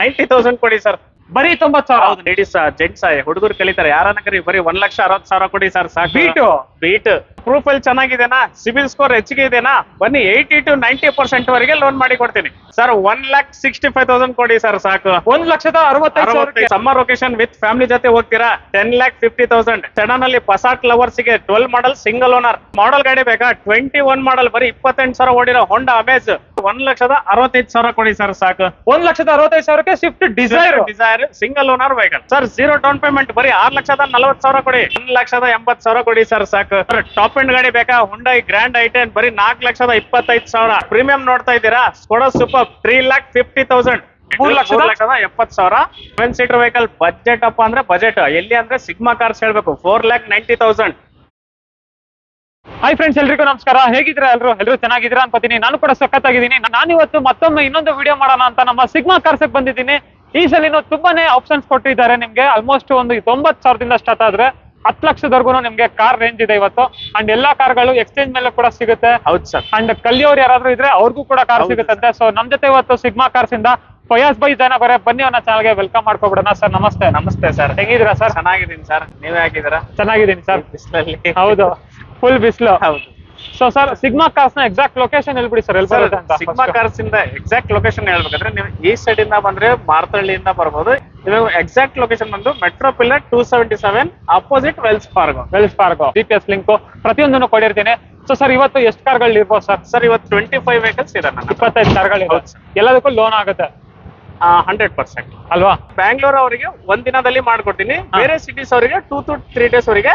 90,000 ಕೊಡಿ ಸರ್. ಬರೀ 90,000. ಹೌದು, ಲೇಡೀಸ್ ಜೆಂಟ್ಸ್ ಹುಡುಗರು ಕಲಿತಾರೆ, ಯಾರನ್ನ ಕರಿ ಬರೀ 1,60,000 ಕೊಡಿ ಸರ್ ಸಾಕು. ಬೀಟ್ ಪ್ರೂಫ್ ಅಲ್ಲಿ ಚೆನ್ನಾಗಿದೆನಾ, ಸಿಬಿಲ್ ಸ್ಕೋರ್ ಹೆಚ್ಚಿಗೆ ಇದೆನಾ, ಬನ್ನಿ 80 to 90% ವರೆಗೆ ಲೋನ್ ಮಾಡಿ ಕೊಡ್ತೀನಿ ಸರ್. 1,65,000 ಕೊಡಿ ಸರ್ ಸಾಕು. 1,65,000. ಸಮ್ಮರ್ ಲೊಕೇಶನ್ ವಿತ್ ಫ್ಯಾಮಿಲಿ ಜೊತೆ ಹೋಗ್ತೀರಾ 10,50,000. ಸಡನ್ ಅಲ್ಲಿ ಪಸಾಟ್ ಲವರ್ಸ್ ಗೆ 12 ಮಾಡಲ್ ಸಿಂಗಲ್ ಓನರ್ ಮಾಡಲ್ ಗಾಡಿ ಬೇಕಾ, 21 ಮಾಡಲ್ ಬರೀ 28,000 ಓಡಿರೋ ಹೋಂಡಾ ಅಮೇಜ್ 1,65,000 ಕೊಡಿ ಸರ್ ಸಾಕು. 1,65,000ಕ್ಕೆ Swift Dzire single owner vehicle sir. 0 down payment ಬರೀ 6,40,000 ಕೊಡಿ. 1,80,000 ಕೊಡಿ ಸರ್ ಸಾಕು. ಟಾಪ್ ಎಂಡ್ ಗಾಡಿ ಬೇಕಾ, ಹುಂಡೈ ಗ್ರ್ಯಾಂಡ್ ಐ10 ಬರೀ 4,25,000. ಪ್ರೀಮಿಯಂ ನೋಡ್ತಾ ಇದ್ದೀರಾ, Skoda super 3,50,000. 3,70,000. 7 seater vehicle budget ಅಪ್ಪ ಅಂದ್ರೆ ಬಜೆಟ್ ಎಲ್ಲಿ ಅಂದ್ರೆ ಸಿಗ್ಮಾ ಕಾರ್ಸ್ ಹೇಳ್ಬೇಕು, 4,90,000. ಹಾಯ್ ಫ್ರೆಂಡ್ಸ್, ಎಲ್ರಿಗೂ ನಮಸ್ಕಾರ. ಹೇಗಿದ್ದೀರಾ ಎಲ್ಲರೂ ಚೆನ್ನಾಗಿದ್ದೀರಾ ಅನ್ಕೋತೀನಿ. ನಾನು ಕೂಡ ಸಖತ್ತಾಗಿದ್ದೀನಿ. ನಾನಿವತ್ತು ಮತ್ತೊಮ್ಮೆ ಇನ್ನೊಂದು ವಿಡಿಯೋ ಮಾಡೋಣ ಅಂತ ನಮ್ಮ ಸಿಗ್ಮಾ ಕಾರ್ಸ್ ಬಂದಿದ್ದೀನಿ. ಈ ಸಲ ತುಂಬಾನೇ ಆಪ್ಷನ್ಸ್ ಕೊಟ್ಟಿದ್ದಾರೆ ನಿಮ್ಗೆ. ಆಲ್ಮೋಸ್ಟ್ ಒಂದು 90,000ದಿಂದ ಸ್ಟಾರ್ಟ್ ಆದ್ರೆ 10 ಲಕ್ಷದವರೆಗೂ ನಿಮ್ಗೆ ಕಾರ್ ರೇಂಜ್ ಇದೆ ಇವತ್ತು. ಅಂಡ್ ಎಲ್ಲಾ ಕಾರ್ಗಳು ಎಕ್ಸ್ಚೇಂಜ್ ಮೇಲೆ ಕೂಡ ಸಿಗುತ್ತೆ. ಹೌದು ಸರ್. ಅಂಡ್ ಕಲಿಯೋರು ಯಾರಾದ್ರೂ ಇದ್ರೆ ಅವ್ರಿಗೂ ಕೂಡ ಕಾರ್ ಸಿಗುತ್ತಂತೆ. ಸೊ ನಮ್ ಜೊತೆ ಇವತ್ತು ಸಿಗ್ಮಾ ಕಾರ್ಸ್ ಇಂದ ಫಯಾಜ್ ಬೈ ಜನ ಬರೇ, ಬನ್ನಿ ಅವನ ಚಾನಲ್ಗೆ ವೆಲ್ಕಮ್ ಮಾಡ್ಕೊಬಿಡೋಣ. ಸರ್ ನಮಸ್ತೆ. ನಮಸ್ತೆ ಸರ್. ಹೆಂಗಿದ್ದೀರಾ ಸರ್? ಚೆನ್ನಾಗಿದ್ದೀನಿ ಸರ್, ನೀವೇ ಆಗಿದ್ದೀರಾ? ಚೆನ್ನಾಗಿದ್ದೀನಿ ಸರ್. ಬಿಸಿಲಲ್ಲಿ ಹೌದು, ಫುಲ್ ಬಿಸಿಲು. ಹೌದು. ಸೊ ಸರ್, ಸಿಗ್ಮಾ ಕಾರ್ಸ್ ನ ಎಕ್ಸಾಕ್ಟ್ ಲೊಕೇಶನ್ ಹೇಳ್ಬಿಡಿ ಸರ್. ಎಲ್ಲಿ ಬರುತ್ತೆ ಅಂತ? ಸಿಗ್ಮಾ ಕಾರ್ಸ್ ಇಂದ ಎಕ್ಸಾಕ್ಟ್ ಲೊಕೇಶನ್ ಹೇಳ್ಬೇಕಂದ್ರೆ ನೀವು ಈ ಸೈಡ್ ಇಂದ ಬಂದ್ರೆ ಮಾರ್ತಳ್ಳಿಯಿಂದ ಬರ್ಬೋದು. ಇದು ಎಕ್ಸಾಕ್ಟ್ ಲೊಕೇಶನ್ ಬಂದು metro pillar 277 opposite Wells Fargo. GPS link ಪ್ರತಿಯೊಂದನ್ನು ಕೊಡಿರ್ತೀನಿ. ಸೊ ಸರ್, ಇವತ್ತು ಎಷ್ಟು ಕಾರ್ಗಳು ಇರ್ಬೋದು ಸರ್? ಸರ್ ಇವತ್ತು 25 ವೆಹಿಕಲ್ಸ್ ಇದೆ. 25 ಕಾರ್ಗಳು ಎಲ್ಲದಕ್ಕೂ ಲೋನ್ ಆಗುತ್ತೆ 100% ಅಲ್ವಾ? ಬ್ಯಾಂಗ್ಳೂರ್ ಅವರಿಗೆ ಒಂದ್ ದಿನದಲ್ಲಿ ಮಾಡ್ಕೊಡ್ತೀನಿ. ಬೇರೆ ಸಿಟೀಸ್ ಅವರಿಗೆ 2 to 3 days ಅವರಿಗೆ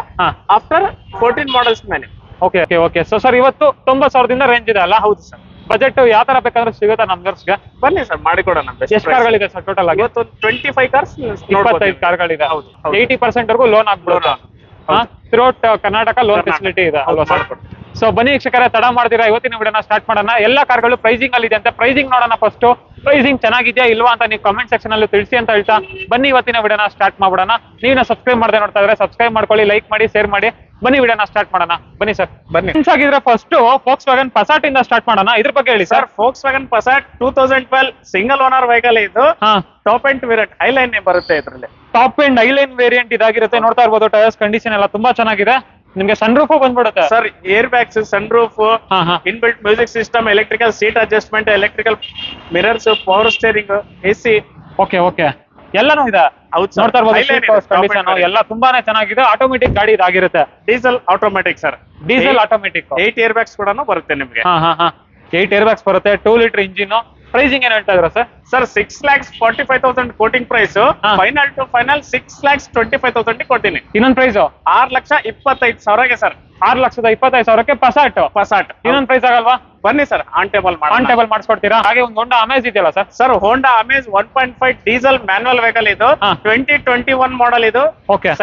ಆಫ್ಟರ್ 14 ಮಾಡಲ್ಸ್ ಮೇಲೆ. ಓಕೆ. ಸೊ ಸರ್, ಇವತ್ತು 90,000ದಿಂದ ರೇಂಜ್ ಇದೆ ಅಲ್ಲ? ಹೌದು ಸರ್. ಬಜೆಟ್ ಯಾವ ತರ ಬೇಕಾದ್ರೆ ಸಿಗುತ್ತೆ ನಮ್ ಗರ್ಸ್ಗೆ? ಬನ್ನಿ ಸರ್, ಮಾಡಿಕೊಡೋಣ. ಎಷ್ಟು ಕಾರ್ಗಳಿದೆ ಸರ್ ಟೋಟಲ್ ಆಗಿ? ಇವತ್ತು 25 ಕಾರ್ಸ್ 25 ಕಾರ್ಗಳಿದೆ. ಹೌದು. 80% ವರೆಗೂ ಲೋನ್ ಆಗ್ಬಿಡುತ್ತೆ. ಥ್ರೂಔಟ್ ಕರ್ನಾಟಕ ಲೋನ್ ಫೆಸಿಲಿಟಿ ಇದೆ ಅಲ್ವಾ ಸರ್? ಸೊ ಬನ್ನಿ ವೀಕ್ಷಕರೇ, ತಡ ಮಾಡ್ತೀರಾ, ಇವತ್ತಿನ ವಿಡಿಯೋನ ಸ್ಟಾರ್ಟ್ ಮಾಡೋಣ. ಎಲ್ಲಾ ಕಾರ್ಗಳು ಪ್ರೈಸಿಂಗ್ ಅಲ್ಲಿ ಇದೆ ಅಂತ. ಪ್ರೈಸಿಂಗ್ ನೋಡೋಣ ಫಸ್ಟ್. ಪ್ರೈಸಿಂಗ್ ಚೆನ್ನಾಗಿದೆಯಾ ಇಲ್ವಾ ಅಂತ ನೀವು ಕಮೆಂಟ್ ಸೆಕ್ಷನ್ ಅಲ್ಲಿ ತಿಳಿಸಿ ಅಂತ ಹೇಳ್ತಾ ಬನ್ನಿ ಇವತ್ತಿನ ವಿಡಿಯೋನ ಸ್ಟಾರ್ಟ್ ಮಾಡೋಣ. ನೀವೇನ ಸಬ್ಸ್ಕ್ರೈಬ್ ಮಾಡದೆ ನೋಡ್ತಾ ಇದ್ರೆ ಸಬ್ಸ್ಕ್ರೈಬ್ ಮಾಡ್ಕೊಳ್ಳಿ, ಲೈಕ್ ಮಾಡಿ, ಶೇರ್ ಮಾಡಿ. ಬನ್ನಿ ವಿಡಿಯೋನ ಸ್ಟಾರ್ಟ್ ಮಾಡೋಣ. ಬನ್ನಿ ಸರ್. ಬನ್ನಿ. ಆಗಿದ್ರೆ ಫಸ್ಟ್ ಫೋಕ್ಸ್ ವ್ಯಾಗನ್ ಪಸಾಟ್ ಇಂದ ಸ್ಟಾರ್ಟ್ ಮಾಡೋಣ. ಇದ್ರ ಬಗ್ಗೆ ಹೇಳಿ sir. Forks wagon Passat 2012 single owner vehicle ಇದು. ಟಾಪ್ ಎಂಡ್ ವೇರಿಯಂಟ್ ಹೈಲೈನ್ ಬರುತ್ತೆ ಇದರಲ್ಲಿ. ಟಾಪ್ ಎಂಡ್ ಹೈಲೈನ್ ವೇರಿಯಂಟ್ ಇದಾಗಿರುತ್ತೆ. ನೋಡ್ತಾ ಇರ್ಬೋದು, ಟೈರ್ಸ್ ಕಂಡೀಷನ್ ಎಲ್ಲ ತುಂಬಾ ಚೆನ್ನಾಗಿದೆ. ನಿಮ್ಗೆ ಸನ್ ರೂಫ್ ಬಂದ್ಬಿಡುತ್ತೆ ಸರ್. Air bags, sun roof, inbuilt music system, electrical seat adjustment, electrical mirrors, power steering, AC. Okay ಎಲ್ಲಾನು ಇದೆ. ನೋಡ್ತಾ ಇರ್ಬೋದು, ಕಂಡೀಷನ್ ಎಲ್ಲ ತುಂಬಾನೇ ಚೆನ್ನಾಗಿದೆ. ಆಟೋಮೆಟಿಕ್ ಗಾಡಿ ಇದಾಗಿರುತ್ತೆ. Diesel automatic sir. Diesel automatic. 8 air bags ಕೂಡ ಬರುತ್ತೆ ನಿಮ್ಗೆ. 8 ಏರ್ ಬ್ಯಾಗ್ಸ್ ಬರುತ್ತೆ. 2 ಲೀಟರ್ ಇಂಜಿನ್. ಪ್ರೈಸಿಂಗ್ ಏನ್ ಹೇಳ್ತಾ ಇದ್ರ ಸರ್? Sir 6,45,000 quoting price. Final to final 6,25,000 ಕೊಡ್ತೀನಿ. ಇನ್ನೊಂದು ಪ್ರೈಸ್ 6,25,000ಗೆ ಸರ್. 6,25,000ಕ್ಕೆ ಪಸಾಟ್. ಇನ್ನೊಂದು ಪ್ರೈಸ್ ಆಗಲ್ವಾ? ಬನ್ನಿ ಸರ್, ಆನ್ ಟೇಬಲ್ ಮಾಡಿಸ್ಕೊಡ್ತೀರಾ? ಹಾಗೆ ಒಂದು ಹೋಂಡಾ ಅಮೇಜ್ ಇದೆಯಲ್ಲ sir? Sir Honda Amaze 1.5 diesel manual vehicle ಇದು. 2021 ಮಾಡಲ್ ಇದು.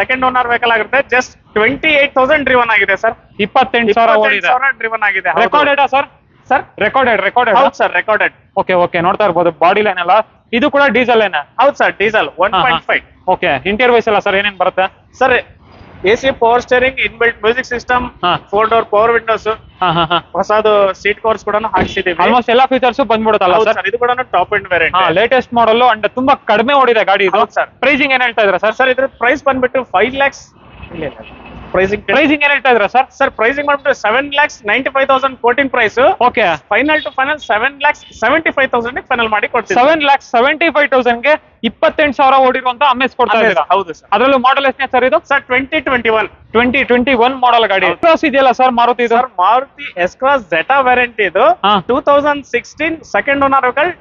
ಸೆಕೆಂಡ್ ಓನರ್ ವೆಹಿಕಲ್ ಆಗಿರುತ್ತೆ. ಜಸ್ಟ್ 28,000 ಡ್ರಿವನ್ ಆಗಿದೆ ಸರ್. 28,000 ಡ್ರಿವನ್ ಆಗಿದೆ. Recorded sir? Sir recorded. ಹೌದು ಸರ್, ರೆಕಾರ್ಡೆಡ್. ಓಕೆ ನೋಡ್ತಾ ಇರ್ಬೋದು ಬಾಡಿ ಲೈನ್ ಎಲ್ಲ. ಇದು ಕೂಡ ಡೀಸೆಲ್ ಏನ? ಹೌದು sir, diesel 1.5. Okay, interior wise ಎಲ್ಲ ಸರ್ ಏನೇನ್ ಬರುತ್ತೆ sir? AC power steering, inbuilt music system, 4 door power windows, ಹೊಸದು ಸೀಟ್ ಕವರ್ಸ್ ಕೂಡ ಹಾಕ್ಸಿದೀವಿ. ಆಲ್ಮೋಸ್ಟ್ ಎಲ್ಲಾ ಫೀಚರ್ಸ್ ಬಂದ್ಬಿಡುತ್ತಲ್ಲ ಸರ್? ಇದು ಕೂಡ top end variant, latest model. And ತುಂಬಾ ಕಡಿಮೆ ಓಡಿದೆ ಗಾಡಿ ಇದು ಸರ್. ಪ್ರೈಸಿಂಗ್ ಏನ್ ಹೇಳ್ತಾ ಇದ್ರ ಸರ್? ಸರ್ ಇದ್ರ ಪ್ರೈಸ್ ಬಂದ್ಬಿಟ್ಟು 5 lakhs. ಪ್ರೈಸಿಂಗ್ ಏನ್ ಹೇಳ್ತಾ ಇದ್ರ ಸರ್? ಸರ್ ಪ್ರೈಸಿಂಗ್ ಮಾಡ್ಬಿಟ್ಟು 7,95,000 quoting price. Okay, final to final 7,75,000 final ಮಾಡಿ ಕೊಡ್ತೀವಿ. 7,75,000ಗೆ 28,000 ಓಡಿರುವಂತ ಅಮೇಜ್ ಕೊಡ್ತಾ ಇದ್ದೀರಾ? ಹೌದು ಸರ್. ಅದರಲ್ಲೂ ಮಾಡಲ್ ಎಷ್ಟನೇ ಸರ್ ಇದು? ಸರ್ 2021 ಮಾಡಲ್ ಗಾಡಿ. ಕ್ರಾಸ್ ಇದೆಯಲ್ಲ ಸರ್ ಮಾರುತಿ ಇದು? Sir Maruti S cross Zeta variant ಇದು. 2016 second owner vehicle,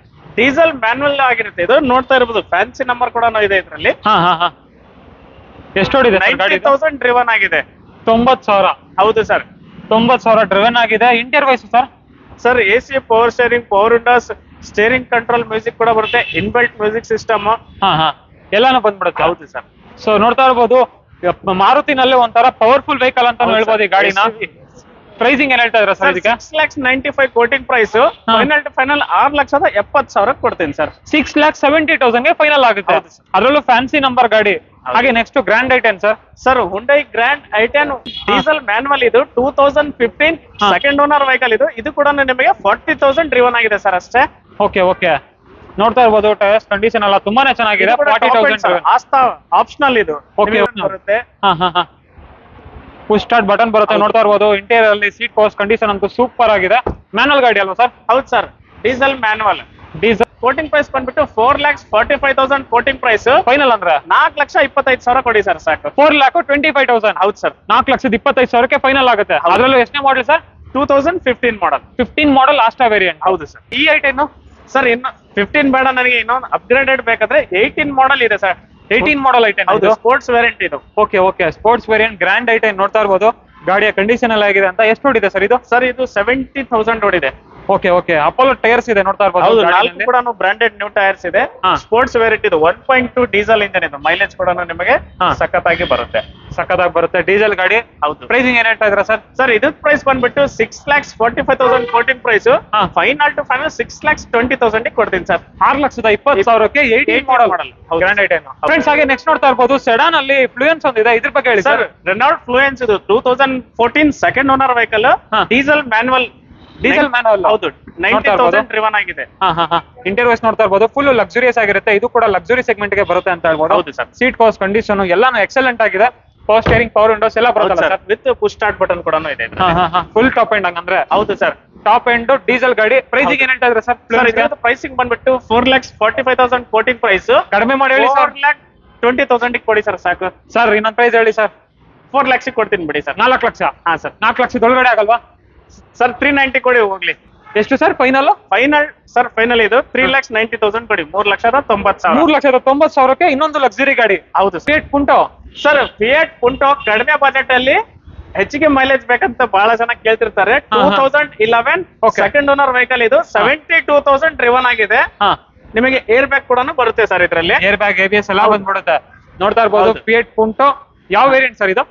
diesel manual ಆಗಿರುತ್ತೆ ಇದು. ನೋಡ್ತಾ ಇರಬಹುದು, ಫ್ಯಾನ್ಸಿ ನಂಬರ್ ಕೂಡ ಇದೆ ಇದರಲ್ಲಿ. ಎಷ್ಟು ಓಡಿದೆ? 90,000 ಡ್ರಿವನ್ ಆಗಿದೆ. 90,000. ಹೌದು ಸರ್, 90,000 ಡ್ರಿವನ್ ಆಗಿದೆ. Interior wise sir? Sir AC power steering, power windows, steering control music ಕೂಡ ಬರುತ್ತೆ. ಇನ್ಬಿಲ್ಟ್ ಮ್ಯೂಸಿಕ್ ಸಿಸ್ಟಮ್ ಎಲ್ಲಾನು ಬಂದ್ಬಿಡುತ್ತೆ. ಹೌದು ಸರ್. ಸೊ ನೋಡ್ತಾ ಇರ್ಬೋದು, ಮಾರುತಿನಲ್ಲೇ ಒಂಥರ ಪವರ್ಫುಲ್ ವೆಹಿಕಲ್ ಅಂತ ಹೇಳ್ಬೋದು ಈ ಗಾಡಿನ. ಪ್ರೈಸಿಂಗ್ ಏನ್ ಹೇಳ್ತಾ ಇದ್ರ ಸರ್ ಇದಕ್ಕೆ? 6,95,000 quoting price. Final to final 6,70,000 ಕೊಡ್ತೀನಿ ಸರ್. 6,70,000ಗೆ ಫೈನಲ್ ಆಗುತ್ತೆ. ಅದರಲ್ಲೂ ಫ್ಯಾನ್ಸಿ ನಂಬರ್ ಗಾಡಿ. ಹಾಗೆ next grand i10 sir. Sir Hyundai grand i10 diesel manual ಇದು. 2015 ಸೆಕೆಂಡ್ ಓನರ್ ವೆಹಿಕಲ್ ಇದು. ಇದು ಕೂಡ ನಿಮಗೆ 40,000 ಡ್ರಿವನ್ ಆಗಿದೆ ಸರ್ ಅಷ್ಟೇ. ಓಕೆ ನೋಡ್ತಾ ಇರ್ಬೋದು ಟೈರ್ಸ್ ಕಂಡೀಷನ್ ಎಲ್ಲ ತುಂಬಾನೇ ಚೆನ್ನಾಗಿದೆ. 40,000 ಆಸ್ತಾ ಆಪ್ಷನಲ್ ಇದು Okay, ಬರುತ್ತೆ. ಪುಷ್ ಸ್ಟಾರ್ಟ್ ಬಟನ್ ಬರುತ್ತೆ. ನೋಡ್ತಾ ಇರ್ಬೋದು ಇಂಟೀರಿಯರ್ ಅಲ್ಲಿ ಸೀಟ್ ಕವರ್ಸ್ ಕಂಡೀಷನ್ ಅಂತೂ ಸೂಪರ್ ಆಗಿದೆ. ಮ್ಯಾನುವಲ್ ಗಾಡಿ ಅಲ್ವಾ ಸರ್? ಹೌದು sir, diesel manual. Diesel quoting price ಬಂದ್ಬಿಟ್ಟು 4,45,000 ಕೋಟಿಂಗ್ ಪ್ರೈಸ್. ಫೈನಲ್ ಅಂದ್ರೆ 4,25,000 ಕೊಡಿ ಸರ್ ಸಾಕು. 4,25,000. ಹೌದು ಸರ್, 4,25,000ಕ್ಕೆ ಫೈನಲ್ ಆಗುತ್ತೆ. ಅದರಲ್ಲೂ ಎಷ್ಟನೇ ಮಾಡಲ್ ಸರ್? 2015 ಮಾಡಲ್. 15 ಮಾಡಲ್ ಆಸ್ಟಾ ವೇರಿಯಂಟ್. ಹೌದು ಸರ್. ಈ ಐಟೆನ್ ಸರ್ ಇನ್ನು 15 ಬೇಡ ನನಗೆ, ಇನ್ನೊಂದು ಅಪ್ಗ್ರೇಡೆಡ್ ಬೇಕಾದ್ರೆ 18 ಮಾಡಲ್ ಇದೆ ಸರ್. 18 ಮಾಡಲ್ ಐಟೆನ್. ಹೌದು, ಸ್ಪೋರ್ಟ್ಸ್ ವೇರಿಯಂಟ್ ಇದು. ಓಕೆ ಸ್ಪೋರ್ಟ್ಸ್ ವೇರಿಯಂಟ್ ಗ್ರ್ಯಾಂಡ್ ಐಟೆನ್ ನೋಡ್ತಾ ಇರ್ಬೋದು. ಗಾಡಿಯ ಕಂಡೀಷನ್ ಎಲ್ಲ ಆಗಿದೆ ಅಂತ. ಎಷ್ಟು ಓಡಿದೆ ಸರ್ ಇದು? ಸರ್ ಇದು 70,000 ಓಡಿದೆ. ಓಕೆ ಅಪೋಲೋ ಟೈರ್ಸ್ ಇದೆ ನೋಡ್ತಾ ಇರ್ಬೋದು. ಹೌದು, 4 ಕೂಡ ಬ್ರಾಂಡೆಡ್ ನ್ಯೂ ಟೈರ್ಸ್ ಇದೆ. ಹಾ. ಸ್ಪೋರ್ಟ್ಸ್ ವೇರಿಯಂಟ್ ಇದು. 1.2 ಡೀಸೆಲ್ ಇಂಜಿನ್ ಇದು. ಮೈಲೇಜ್ ಕೂಡ ನಿಮಗೆ ಹಾ. ಸಖತ್ತಾಗಿ ಬರುತ್ತೆ. ಸಕ್ಕದಾಗಿ ಬರುತ್ತೆ ಡೀಸೆಲ್ ಗಾಡಿ. ಹೌದು. ಪ್ರೈಸಿಂಗ್ ಏನ್ ಹೇಳ್ತಾ ಇದ್ರ ಸರ್? ಸರ್ ಇದ್ರ ಪ್ರೈಸ್ ಬಂದ್ಬಿಟ್ಟು 6,45,000 ಕೋಟಿಂಗ್ ಪ್ರೈಸ್. ಹಾ. ಫೈನಲ್ ಟು ಫೈನಲ್ 6,20,000 ಕೊಡ್ತೀನಿ ಸರ್. 6,20,000ಕ್ಕೆ 18 ಮಾಡಲ್ ಗ್ರ್ಯಾಂಡ್ ಐಟೆನ್. ಫ್ರೆಂಡ್ಸ್ ಹಾಗೆ ನೆಕ್ಸ್ಟ್ ನೋಡ್ತಾ ಇರ್ಬೋದು ಸೆಡಾನ್ ಅಲ್ಲಿ ಫ್ಲೂಯೆನ್ಸ್ ಒಂದಿದೆ. ಇದ್ರ ಬಗ್ಗೆ ಹೇಳಿ ಸರ್ ಸರ್. ರೆನಾಲ್ಡ್ ಫ್ಲೂಯೆನ್ಸ್ ಇದು 2014 ಸೆಕೆಂಡ್ ಓನರ್ ವೆಹಿಕಲ್. ಹಾ. Diesel manual. Diesel manual. ಹೌದು, 90,000 ಡ್ರಿವನ್ ಆಗಿದೆ. ಇಂಟೀರಿಯರ್ಸ್ ನೋಡ್ತಾ ಇರ್ಬೋದು ಫುಲ್ ಲಕ್ಸುರಿಯಸ್ ಆಗಿರುತ್ತೆ. ಇದು ಕೂಡ ಲಕ್ಸುರಿ ಸೆಗ್ಮೆಂಟ್ ಗೆ ಬರುತ್ತೆ ಅಂತ ಹೇಳ್ಬೋದು. ಹೌದು ಸರ್. ಸೀಟ್ ಕವರ್ಸ್ ಕಂಡೀಷನ್ ಎಲ್ಲಾನು ಎಕ್ಸಲೆಂಟ್ ಆಗಿದೆ. ಪವರ್ ಸ್ಟೇರಿಂಗ್, ಪವರ್ ವಿಂಡೋಸ್ ಎಲ್ಲ ಬರುತ್ತೆ sir. With push start button ಕೂಡ ಇದೆ. ಫುಲ್ ಟಾಪ್ ಎಂಡ್ ಹಂಗಂದ್ರೆ. ಹೌದು ಸರ್. ಟಾಪ್ ಎಂಡ್ ಡೀಸೆಲ್ ಗಾಡಿ. ಪ್ರೈಸಿಂಗ್ ಏನ್ ಹೇಳ್ತಾ ಇದ್ರೆ ಸರ್? ಸರ್ ಇದ್ರದ್ದು ಪ್ರೈಸಿಂಗ್ ಬಂದ್ಬಿಟ್ಟು 4,45,000 ಕೋಟಿಂಗ್ ಪ್ರೈಸ್. ಕಡಿಮೆ ಮಾಡಿ ಹೇಳಿ ಸರ್. 4,20,000 ಕೊಡಿ ಸರ್ ಸಾಕು. ಸರ್ ಇನ್ನೊಂದು ಪ್ರೈಸ್ ಹೇಳಿ ಸರ್. 4 ಲಕ್ಷ ಕೊಡ್ತೀನಿ ಬಿಡಿ ಸರ್. 4 ಲಕ್ಷ. ಹಾ ಸರ್. 4 ಲಕ್ಷದ ಒಳಗಡೆ ಆಗಲ್ವಾ ಸರ್? 390 ಕೊಡಿ ಹೋಗ್ಲಿ. ಎಷ್ಟು ಸರ್ ಫೈನಲ್? ಫೈನಲ್ ಇದು 3,90,000 ಕೊಡಿ. 3,90,000. 3,90,000ಕ್ಕೆ ಇನ್ನೊಂದು ಲಕ್ಸುರಿ ಗಾಡಿ. ಹೌದು ಫಿಯಟ್ ಪುಂಟೋ. ಸರ್ ಫಿಯಟ್ ಪುಂಟೋ ಕಡಿಮೆ ಬಜೆಟ್ ಅಲ್ಲಿ ಹೆಚ್ಚಿಗೆ ಮೈಲೇಜ್ ಬೇಕಂತ ಬಹಳ ಜನ ಕೇಳ್ತಿರ್ತಾರೆ. 2011 Okay. ಸೆಕೆಂಡ್ ಓನರ್ ವೆಹಿಕಲ್ ಇದು. 72,000 ಡ್ರಿವನ್ ಆಗಿದೆ. ನಿಮಗೆ ಏರ್ ಬ್ಯಾಗ್ ಕೂಡ ಬರುತ್ತೆ ಸರ್ ಇದರಲ್ಲಿ. ಏರ್ ಬ್ಯಾಗ್, ABS ಎಲ್ಲ ಬಂದ್ಬಿಡುತ್ತೆ. ನೋಡ್ತಾ ಇರ್ಬೋದು ಹೌದು. Fiat Punto. ಯಾವ ವೇರಿಯಂಟ್ ಸರ್ ಇದು?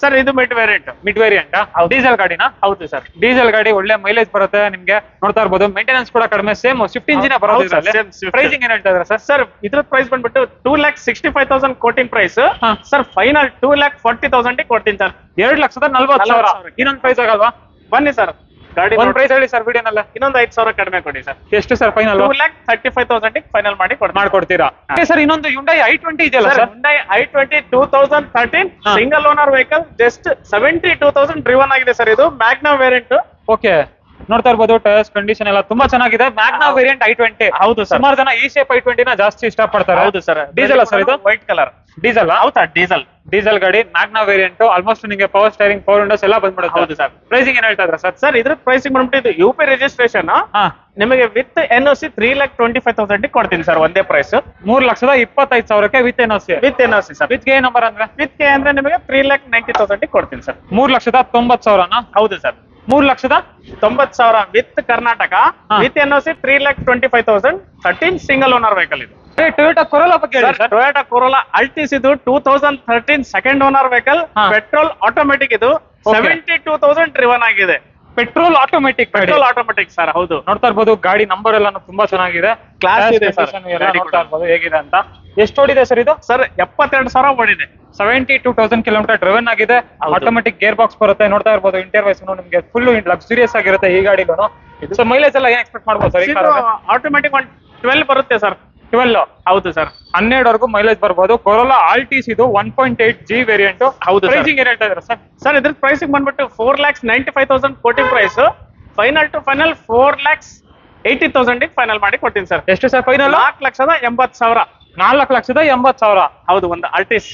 ಸರ್ ಇದು mid variant. Mid variant. Diesel ಗಾಡಿನಾ? ಹೌದು ಸರ್. ಡೀಸೆಲ್ ಗಾಡಿ ಒಳ್ಳೆ ಮೈಲೇಜ್ ಬರುತ್ತೆ ನಿಮ್ಗೆ. ನೋಡ್ತಾ ಇರ್ಬೋದು ಮೇಂಟೆನೆನ್ಸ್ ಕೂಡ ಕಡಿಮೆ. ಸೇಮ್ ಸ್ವಿಫ್ಟ್ ಇಂಜಿನ್ ಹೌದು ಬರೋದು sir, ಇದರಲ್ಲಿ. same Swift. ಪ್ರೈಸಿಂಗ್ ಏನ್ ಹೇಳ್ತಾ ಇದ್ರ ಸರ್? ಸರ್ ಇದ್ರ ಪ್ರೈಸ್ ಬಂದ್ಬಿಟ್ಟು 2,65,000 ಕೋಟಿಂಗ್ ಪ್ರೈಸ್. ಹಾ. ಸರ್ ಫೈನಲ್ 2,40,000 ಕೊಡ್ತೀನಿ ಸರ್. 2,40,000. 40,000. ಇನ್ನೊಂದು ಪ್ರೈಸ್ ಆಗಲ್ವಾ? ಬನ್ನಿ ಸರ್, ಗಾಡಿ ಒಂದ್ ಪ್ರೈಸ್ ಹೇಳಿ ಸರ್ ವಿಡಿಯೋನಲ್ಲ. ಇನ್ನೊಂದು 5,000 ಕಡಿಮೆ ಕೊಡಿ ಸರ್. ಎಷ್ಟು ಸರ್ ಫೈನಲ್? 2,35,000 ಫೈನಲ್ ಮಾಡಿ ಕೊಡ್ತೀನಿ. ಮಾಡ್ಕೊಡ್ತೀರಾ? ಸರ್ ಇನ್ನೊಂದು Hyundai i20 ಇದೆಯಲ್ಲ ಸರ್ ಸರ್? Hyundai i20 2013 ಹಾ. Single owner vehicle. Just 72,000 driven ಆಗಿದೆ ಸರ್. ಇದು ಮ್ಯಾಗ್ನಾ ವೇರಿಯಂಟ್. ಓಕೆ ನೋಡ್ತಾ ಇರ್ಬೋದು ಟೈರ್ಸ್ ಕಂಡೀಷನ್ ಎಲ್ಲ ತುಂಬಾ ಚೆನ್ನಾಗಿದೆ. Magna variant i20. ಹೌದು ಸರ್. ಸುಮಾರು ಜನ ಈ ಶೇಪ್ i20 ನ ಜಾಸ್ತಿ ಇಷ್ಟಪಡ್ತಾರೆ. ಹೌದು ಸರ್. ಡೀಸೆಲ್ ಸರ್ ಇದು? White colour. ಡೀಸೆಲ್. ಹೌದಾ? ಡೀಸೆಲ್. ಡೀಸೆಲ್ ಗಾಡಿ ಮ್ಯಾಗ್ನಾ ವೇರಿಯಂಟ್. ಆಲ್ಮೋಸ್ಟ್ ನಿಮಗೆ ಪವರ್ ಸ್ಟೇರಿಂಗ್, ಪವರ್ ವಿಂಡೋಸ್ ಎಲ್ಲ ಬಂದ್ಬಿಡುತ್ತೆ. ಹೌದು ಸರ್. ಪ್ರೈಸಿಂಗ್ ಏನ್ ಹೇಳ್ತಾ ಇದ್ರ ಸರ್? ಸರ್ ಇದ್ರ ಪ್ರೈಸಿಂಗ್ ಬಂದ್ಬಿಟ್ಟು ಇದು UP ರಿಜಿಸ್ಟ್ರೇಷನ್. ಹಾ. ನಿಮಗೆ ವಿತ್ NOC 3,25,000 ಕೊಡ್ತೀನಿ ಸರ್. ಒಂದೇ ಪ್ರೈಸ್. 3,25,000ಕ್ಕೆ with NOC. With NOC sir. With ಗೆ ನಂಬರ್ ಅಂದ್ರೆ ವಿತ್ ಕೆ ಅಂದ್ರೆ ನಿಮಗೆ 3,90,000 ಕೊಡ್ತೀನಿ ಸರ್. 3,90,000. ಹೌದು ಸರ್. 3,90,000 ವಿತ್ ಕರ್ನಾಟಕ. ಹಾ. With NOC 3,25,000. 13 single owner vehicle ಇದು. ಟೊಯೋಟಾ ಕೊರೋಲಾ ಬಗ್ಗೆ ಹೇಳಿ ಸರ್. ಟೊಯೋಟಾ ಕೊರೋಲಾ ಅಲ್ಟಿಸ್ ಇದು 2013 ಸೆಕೆಂಡ್ ಓನರ್ ವೆಹಿಕಲ್. ಹಾ. ಪೆಟ್ರೋಲ್ ಆಟೋಮೆಟಿಕ್ ಇದು. Okay. 72,000 ಡ್ರಿವನ್ ಆಗಿದೆ. ಪೆಟ್ರೋಲ್ ಆಟೋಮೆಟಿಕ್ ಗಾಡಿ. Petrol automatic sir. ಹೌದು. ನೋಡ್ತಾ ಇರ್ಬೋದು ಗಾಡಿ ನಂಬರ್ ಎಲ್ಲ ತುಂಬಾ ಚೆನ್ನಾಗಿದೆ. Class Dash ಇದೆ sir. condition ಎಲ್ಲ ಗಾಡಿ ನೋಡ್ತಾ ಕೂಡ. ಇರ್ಬೋದು ಹೇಗಿದೆ ಅಂತ. ಎಷ್ಟು ಓಡಿದೆ ಸರ್ ಇದು? ಸರ್ 72,000 ಓಡಿದೆ. 72,000 ಕಿಲೋಮೀಟರ್ ಡ್ರೈವನ್ ಆಗಿದೆ. ಹೌದು. ಆಟೋಮೆಟಿಕ್ ಗೇರ್ ಬಾಕ್ಸ್ ಬರುತ್ತೆ. ನೋಡ್ತಾ ಇರ್ಬೋದು ಇಂಟರ್ವೈಸ್ ನಿಮಗೆ ಫುಲ್ ಲಕ್ಸುರಿಯಸ್ ಆಗಿರುತ್ತೆ ಈ ಗಾಡಿಲೂ. ಸೊ ಮೈಲೇಜ್ ಎಲ್ಲ ಏನ್ ಎಕ್ಸ್ಪೆಕ್ಟ್ ಮಾಡ್ಬೋದು ಸರ್ ಈ ಇದು ಕಾರ್? ಆಟೋಮೆಟಿಕ್ 12 ಬರುತ್ತೆ ಸರ್. 12. ಹೌದು ಸರ್. 12ವರೆಗೂ ಮೈಲೇಜ್ ಬರ್ಬೋದು. ಕೊರೋಲಾ ಆಲ್ಟಿಸ್ ಇದು 1.8G ವೇರಿಯಂಟ್. ಹೌದು sir. ಪ್ರೈಸಿಂಗ್ ಏನ್ ಹೇಳ್ತಾ ಇದ್ದಾರೆ ಸರ್? ಸರ್ ಇದ್ರ ಪ್ರೈಸಿಂಗ್ ಬಂದ್ಬಿಟ್ಟು 4,95,000 quoting price. Final to final 4,80,000 final ಮಾಡಿ ಕೊಡ್ತೀನಿ ಸರ್. ಎಷ್ಟು ಸರ್ ಫೈನಲ್? 4,80,000. 4,80,000. ಹೌದು, ಒಂದು ಅಲ್ಟಿಸ್.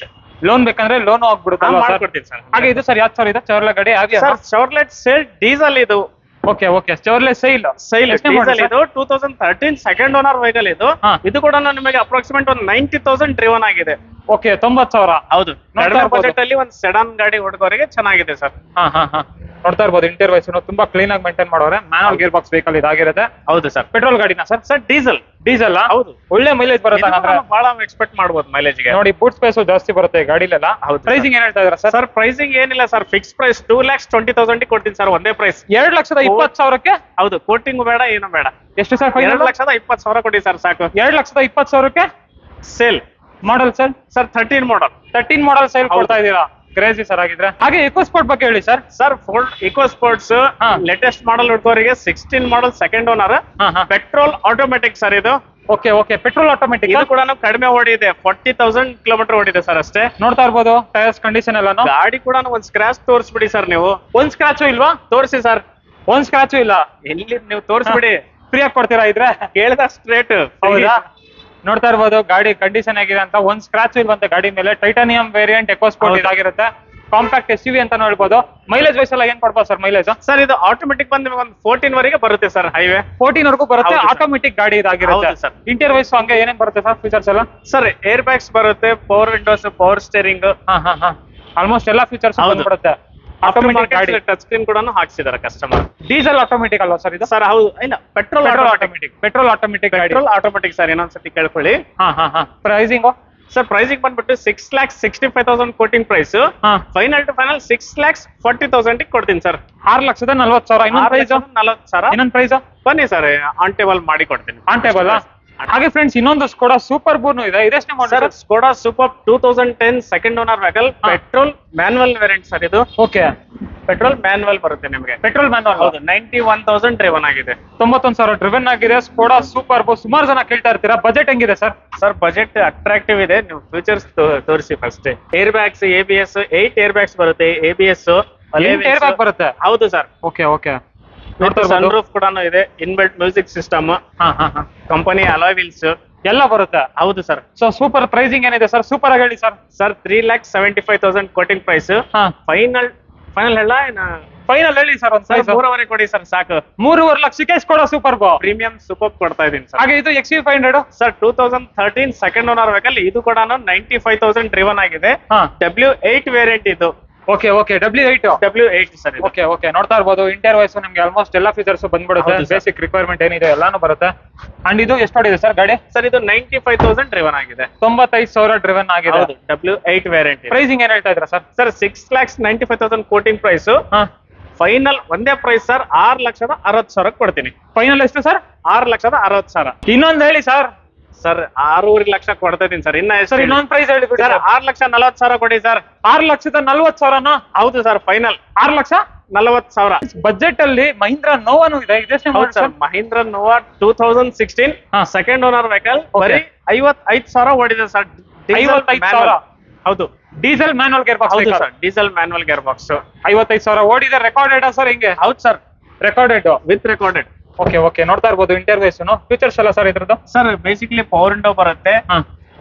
ಲೋನ್ ಬೇಕಂದ್ರೆ ಲೋನ್ ಆಗ್ಬಿಡುತ್ತೆ. ಮಾಡ್ಕೊಡ್ತೀನಿ ಸರ್. ಹಾಗೆ ಇದು ಸರ್ ಯಾವ್ದು ಸರ್ ಇದೆ ಚೌರ್ಲ ಗಾಡಿ? ಸರ್ ಶೌರ್ಲೆಟ್ ಸೇಲ್ ಡೀಸೆಲ್ ಇದು. ಓಕೆ ಚೌರ್ಲೆ ಸೈಲ್ ಡೀಸೆಲ್ ಇದು 2013 ಸೆಕೆಂಡ್ ಓನರ್ ವೆಹಿಕಲ್ ಇದು. ಹಾ. ಇದು ಕೂಡ ನಿಮಗೆ ಅಪ್ರಾಕ್ಸಿಮೇಟ್ ಒಂದು 90,000 ಡ್ರಿವನ್ ಆಗಿದೆ. ಓಕೆ 90,000. ಹೌದು. ನೋಡ್ತಾ ಕಡಿಮೆ ಇರ್ಬೋದು. ಬಜೆಟ್ ಅಲ್ಲಿ ಒಂದು ಸೆಡಾನ್ ಗಾಡಿ ಹುಡುಗರಿಗೆ ಚೆನ್ನಾಗಿದೆ ಸರ್. ಹಾ ನೋಡ್ತಾ ಇರ್ಬೋದು ಇಂಟರ್ವೈಸ್ ತುಂಬಾ ಕ್ಲೀನ್ ಆಗಿ ಮೇಂಟೈನ್ ಮಾಡೋರೆ. ಮ್ಯಾನುವಲ್ ಗೇರ್ ಬಾಕ್ಸ್ ವೆಹಿಕಲ್ ಇದಾಗಿರುತ್ತೆ. ಹೌದು ಸರ್. ಪೆಟ್ರೋಲ್ ಗಾಡಿನ ಸರ್? Sir diesel. ಡೀಸೆಲ್. ಹೌದು. ಒಳ್ಳೆ ಮೈಲೇಜ್ ಬರುತ್ತೆ ಅಂದ್ರೆ ಬಹಳ ಎಕ್ಸ್ಪೆಕ್ಟ್ ಮಾಡಬಹುದು ಮೈಲೇಜ್ ಗೆ. ನೋಡಿ ಬೂಟ್ ಸ್ಪೇಸ್ ಜಾಸ್ತಿ ಬರುತ್ತೆ ಗಾಡಿಲೆಲ್ಲ. ಹೌದು sir. ಪ್ರೈಸಿಂಗ್ ಏನ್ ಹೇಳ್ತಾ ಇದ್ರ ಸರ್? ಸರ್ ಪ್ರೈಸಿಂಗ್ ಏನಿಲ್ಲ ಸರ್, ಫಿಕ್ಸ್ ಪ್ರೈಸ್ 2,20,000 ಕೊಡ್ತೀನಿ ಸರ್. ಒಂದೇ ಪ್ರೈಸ್. 2,20,000ಕ್ಕೆ. ಹೌದು, ಕೋಟಿಂಗ್ ಬೇಡ ಏನು ಬೇಡ. ಎಷ್ಟು ಸರ್ ಫೈನಲ್? 2,20,000 ಕೊಡಿ ಸರ್ ಸಾಕು. 2,20,000ಕ್ಕೆ ಸೇಲ್. Model sir? ಸರ್ 13 ಮಾಡಲ್. 13 ಮಾಡಲ್ ಸೇಲ್ ಕೊಡ್ತಾ ಇದೀರಾ? ಕ್ರೇಜಿ ಸರ್ ಆಗಿದ್ರೆ. ಹಾಗೆ ಇಕೋ ಸ್ಪೋರ್ಟ್ ಬಗ್ಗೆ ಹೇಳಿ sir. Sir Ford Eco Sports latest model ಹುಡುಗರಿಗೆ 16 ಮಾಡಲ್ ಸೆಕೆಂಡ್ ಓನರ್. ಹಾ. ಪೆಟ್ರೋಲ್ ಆಟೋಮೆಟಿಕ್ ಸರ್ ಇದು. ಓಕೆ ಓಕೆ ಪೆಟ್ರೋಲ್ ಆಟೋಮೆಟಿಕ್ ಇದು ಕೂಡ ಕಡಿಮೆ ಓಡಿದೆ, 40,000 ಕಿಲೋಮೀಟರ್ ಓಡಿದೆ ಸರ್ ಅಷ್ಟೇ. ನೋಡ್ತಾ ಇರ್ಬೋದು ಟೈರ್ಸ್ ಕಂಡೀಷನ್ ಎಲ್ಲಾನು. ಗಾಡಿ ಕೂಡ ಒಂದ್ ಸ್ಕ್ರಾಚ್ ತೋರಿಸ್ಬಿಡಿ ಸರ್ ನೀವು. ಒಂದ್ ಸ್ಕ್ರಾಚು ಇಲ್ವಾ? ತೋರಿಸಿ ಸರ್. ಒಂದ್ ಸ್ಕ್ರಾಚು ಇಲ್ಲ. ಎಲ್ಲಿ ನೀವು ತೋರಿಸ್ಬಿಡಿ. ಫ್ರೀ ಆಗಿ ಕೊಡ್ತೀರಾ ಇದ್ರೆ? ಕೇಳಿದ ಸ್ಟ್ರೇಟ್. ಹೌದಾ? ನೋಡ್ತಾ ಇರ್ಬೋದು ಗಾಡಿ ಕಂಡೀಷನ್ ಆಗಿದೆ ಅಂತ, ಒಂದ್ ಸ್ಕ್ರಾಚ್ ಇಲ್ವಂತೆ ಗಾಡಿ ಮೇಲೆ. ಟೈಟಾನಿಯಂ ವೇರಿಯಂಟ್ ಎಕೋಸ್ಪೋರ್ಟ್ ಇದಾಗಿರುತ್ತೆ. ಕಾಂಪ್ಯಾಕ್ಟ್ SUV ಅಂತಾನು ಹೇಳ್ಬೋದು. ಮೈಲೇಜ್ ವೈಸ್ ಎಲ್ಲ ಏನ್ ಕೊಡ್ಬೋದು ಸರ್ ಮೈಲೇಜ್? ಸರ್ ಇದು ಆಟೋಮೆಟಿಕ್ ಬಂದ್ ನಿಮಗೆ ಒಂದು 14 ವರೆಗೆ ಬರುತ್ತೆ ಸರ್. ಹೈವೇ 14 ವರೆಗೂ ಬರುತ್ತೆ. ಹೌದು sir. ಆಟೋಮೆಟಿಕ್ ಗಾಡಿ ಇದಾಗಿರುತ್ತೆ ಹೌದು sir. ಇಂಟೀರಿಯರ್ ವೈಸ್ ಹಂಗೆ ಏನೇನ್ ಬರುತ್ತೆ ಸರ್ ಫೀಚರ್ಸ್ ಎಲ್ಲ? ಸರ್ ಏರ್ ಬ್ಯಾಗ್ಸ್ ಬರುತ್ತೆ, ಪವರ್ ವಿಂಡೋಸ್, ಪವರ್ ಸ್ಟೇರಿಂಗ್, ಹಾ ಆಲ್ಮೋಸ್ಟ್ ಎಲ್ಲಾ ಫೀಚರ್ಸ್ ಹೌದು. ಬಂದ್ಬಿಡುತ್ತೆ. ಆಟೋಮೆಟಿಕ್ ಗಾಡಿ. ಟಚ್ ಸ್ಕ್ರೀನ್ ಕೂಡ ಹಾಕ್ಸಿದಾರೆ ಕಸ್ಟಮರ್. ಡೀಸೆಲ್ ಆಟೋಮೆಟಿಕ್ ಅಲ್ವಾ ಸರ್ ಇದು? ಸರ್ ಹೌದು, ಇಲ್ಲ ಪೆಟ್ರೋಲ್ ಆಟೋಮೆಟಿಕ್. ಪೆಟ್ರೋಲ್ ಆಟೋಮೆಟಿಕ್ ಗಾಡಿ. Petrol automatic sir. ಇನ್ನೊಂದ್ಸತಿ ಕೇಳ್ಕೊಳ್ಳಿ. ಹಾ ಪ್ರೈಸಿಂಗ್ ಸರ್ ಪ್ರೈಸಿಂಗ್ ಬಂದ್ಬಿಟ್ಟು 6,65,000 ಕೋಟಿಂಗ್ ಪ್ರೈಸ್. ಹಾ ಫೈನಲ್ ಟು ಫೈನಲ್ 6,40,000 ಕೊಡ್ತೀನಿ ಸರ್. 6,40,000. ಇನ್ನೊಂದು ಪ್ರೈಸ್? 40,000. ಇನ್ನೊಂದು ಪ್ರೈಸ್ ಬನ್ನಿ ಸರ್, ಆನ್ ಟೇಬಲ್ ಮಾಡಿ ಕೊಡ್ತೀನಿ. On table. ಹಾಗೆ ಫ್ರೆಂಡ್ಸ್ ಇನ್ನೊಂದು ಸ್ಕೋಡಾ ಸೂಪರ್ ಬೂರ್ನು ಇದೆ. ಇದೆಷ್ಟೇ sir model? Skoda super 2010 second owner vehicle, petrol manual variant sir ಇದು. ಓಕೆ ಪೆಟ್ರೋಲ್ ಮ್ಯಾನ್ಯುವಲ್ ಬರುತ್ತೆ ನಿಮಗೆ. Petrol manual. ಹೌದು, 91,000 ಡ್ರೈವನ್ ಆಗಿದೆ. 91,000 ಡ್ರಿವನ್ ಆಗಿದೆ. ಸ್ಕೋಡಾ ಸೂಪರ್ ಬೋ. ಸುಮಾರು ಜನ ಕೇಳ್ತಾ ಇರ್ತೀರಾ, ಬಜೆಟ್ ಹೆಂಗಿದೆ ಸರ್? ಸರ್ ಬಜೆಟ್ ಅಟ್ರಾಕ್ಟಿವ್ ಇದೆ. ನೀವು ಫೀಚರ್ಸ್ ತೋರಿಸಿ first. Air bags, ABS 8 air bags ಬರುತ್ತೆ. ABS ಏರ್ ಬ್ಯಾಗ್ ಬರುತ್ತೆ. ಹೌದು sir. Okay okay. Sun roof ಕೂಡ ಇದೆ. ಇನ್ಬಿಲ್ಟ್ ಮ್ಯೂಸಿಕ್ ಸಿಸ್ಟಮ್, ಹಾ ಕಂಪನಿ ಅಲಾಯ್ ವೀಲ್ಸ್ ಎಲ್ಲ ಬರುತ್ತೆ. ಹೌದು ಸರ್. ಸೊ ಸೂಪರ್ ಪ್ರೈಸಿಂಗ್ ಏನಿದೆ ಸರ್? ಸೂಪರ್ ಆಗಿ ಹೇಳಿ ಸರ್. Sir 3,75,000 quoting price. ಹಾ ಫೈನಲ್ ಹೇಳ ಫೈನಲ್ ಹೇಳಿ ಸರ್ ಒಂದ್ ಪ್ರೈಸ್. 3.5 ಕೊಡಿ ಸರ್ ಸಾಕು. 3.5 ಲಕ್ಷಕ್ಕೆ Skoda Superb premium super ಕೊಡ್ತಾ ಇದೀನಿ ಸರ್. ಹಾಗೆ ಇದು XUV 500 sir 2013 second owner vehicle. ಇದು ಕೂಡ 95,000 ಡ್ರಿವನ್ ಆಗಿದೆ. ಹಾ W8 ವೇರಿಯಂಟ್ ಇದು. Okay okay W8. W8 sir. Okay okay. ನೋಡ್ತಾ ಇರ್ಬೋದು ಇಂಟೀರಿಯರ್ ವೈಸ್ ನಿಮ್ಗೆ ಆಲ್ಮೋಸ್ಟ್ ಎಲ್ಲಾ ಫೀಚರ್ಸ್ ಬಂದ್ಬಿಡುತ್ತೆ. ಹೌದು sir. ಬೇಸಿಕ್ ರಿಕ್ವೈರ್ಮೆಂಟ್ ಏನಿದೆ ಎಲ್ಲಾನು ಬರುತ್ತೆ. ಅಂಡ್ ಇದು ಎಷ್ಟು ಹೊಡಿದೆ ಸರ್ ಗಾಡಿ? ಸರ್ ಇದು 95,000 ಡ್ರಿವನ್ ಆಗಿದೆ. 95,000 ಡ್ರಿವನ್ ಆಗಿದೆ. ಹೌದು, W8 ವೇರಿಯಂಟ್. ಪ್ರೈಸಿಂಗ್ ಏನ್ ಹೇಳ್ತಾ ಇದ್ರ ಸರ್? Sir 6,95,000 quoting price. ಹಾ ಫೈನಲ್ ಒಂದೇ ಪ್ರೈಸ್ ಸರ್ 6,60,000 ಕೊಡ್ತೀನಿ. ಫೈನಲ್ ಎಷ್ಟು ಸರ್? 6,60,000. ಇನ್ನೊಂದ್ ಹೇಳಿ ಸರ್. ಸರ್ 6.5 ಲಕ್ಷ ಕೊಡ್ತಾ ಇದೀನಿ ಸರ್. ಇನ್ನ ಸರ್ ಇನ್ನೊಂದ್ ಪ್ರೈಸ್ ಹೇಳಿ ಬಿಡಿ ಸರ್. ಸರ್. 6,40,000 ಕೊಡಿ ಸರ್. 6,40,000. ಹೌದು ಸರ್, ಫೈನಲ್ 6,40,000 ಬಜೆಟ್ ಅಲ್ಲಿ ಮಹೀಂದ್ರ ನೋವಾನು ಇದೆ. ಇದೆಷ್ಟೇ ಹೌದು ಮಾಡಿ ಸರ್. ಸರ್? ಮಹೀಂದ್ರ ನೋವಾ 2016 ಹಾ. Second owner vehicle. Okay. ಬರೀ 55,000 ಓಡಿದೆ ಸರ್. 55,000. ಹೌದು ಡೀಸೆಲ್ ಮ್ಯಾನುವಲ್ ಗೇರ್ ಹೌದು box. Sir. Diesel manual gear box. 55,000 ಓಡಿದೆ. ರೆಕಾರ್ಡೆಡ್ ಸರ್ ಹಿಂಗೆ? ಹೌದು sir, recorded with recorded. Okay okay. ನೋಡ್ತಾ ಇರ್ಬೋದು ಇಂಟರ್ವ್ಯೂಸ್ ಫೀಚರ್ಸ್ ಎಲ್ಲ ಸರ್ ಇದ್ರದ್ದು. ಸರ್ ಬೇಸಿಕಲಿ ಪವರ್ ವಿಂಡೋ ಬರುತ್ತೆ, ಹಾ